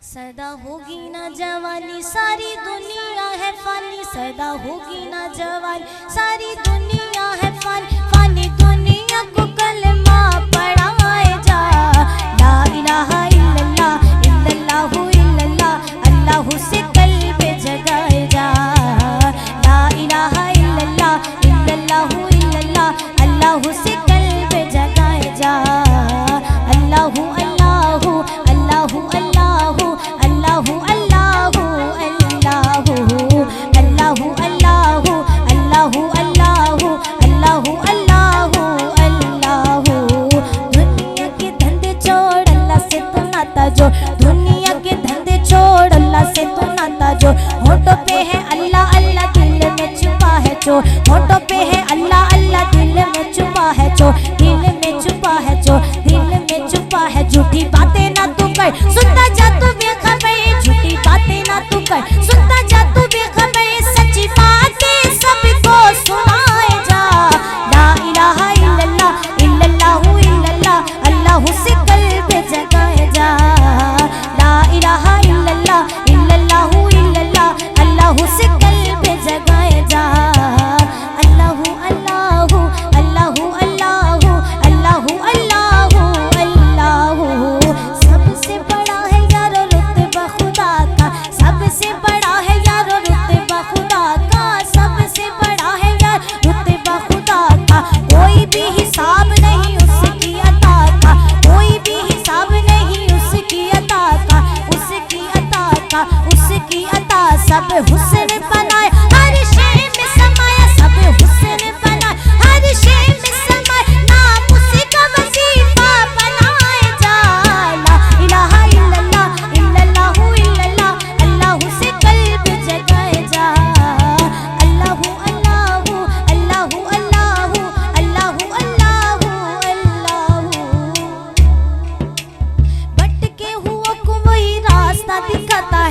सदा होगी ना जवानी सारी दुनिया है फानी, सदा होगी ना जवानी सारी दुनिया है फानी, फानी दुनिया को कलमा पढ़ाए जा। ला इलाहा इल्लल्लाह इल्लल्लाहु इल्लल्लाह अल्लाहु से कल्ब जगाए जा। ला इलाहा इल्लल्लाह इल्लल्लाहु इल्लल्लाह अल्लाहु से कल्ब जगाए जा। अल्लाहु अल्लाहु अल्लाहु अल्लाहु अल्लाहु अल्लाहु अल्लाहु अल्लाहु अल्लाहु अल्लाहु अल्लाहु अल्लाहु अल्लाहु। दुनिया के धंधे छोड़ अल्लाह से तू नाता जोड़, दुनिया के धंधे छोड़ अल्लाह से तू नाता जोड़। होठों पे है अल्लाह अल्लाह दिल में छुपा है चोर, होठों पे है अल्लाह अल्लाह दिल में छुपा है चोर, दिल में छुपा है चोर, दिल में छुपा है। झूठी बातें ना तू कर सुनता जा तू बेखबर, झूठी बातें ना तू कर सुनता जा तू बेखबर, सच्ची बातें सबको सुनाए जा। ला इलाहा इल्लल्लाह इल्लल्लाहु इल्लल्लाह अल्लाहु से कल्ब जगाए जा। ला इलाहा इल्लल्लाह इल्लल्लाहु इल्लल्लाह अल्लाहु से कल्ब जगाए जा। अल्लाहु अल्लाहु अल्लाहु अल्लाहु अल्लाहु अल्लाहु अल्लाहु। सबसे बड़ा है यारो रुतबा खुदा का, सबसे बड़ा है यारो रुतबा खुदा का, सबसे बड़ा है यार रुतबा खुदा का। कोई भी हिसाब नहीं उसकी अता का, कोई भी हिसाब नहीं उसकी अता का, उसकी अता का, उसकी अता। सब हुस्न बनाए हर शय में समाया, सब हुस्न बनाए हर शय में समाए, नाम उसी का वजीफा बनाए जा। ला इलाहा इल्लल्लाह इल्लल्लाहु इल्लल्लाह अल्लाहु से कल्ब जगाए जा। अल्लाहु अल्लाहु अल्लाहु अल्लाहु अल्लाहु अल्लाहु अल्लाहु। भटके हुओं को वही रास्ता दिखाता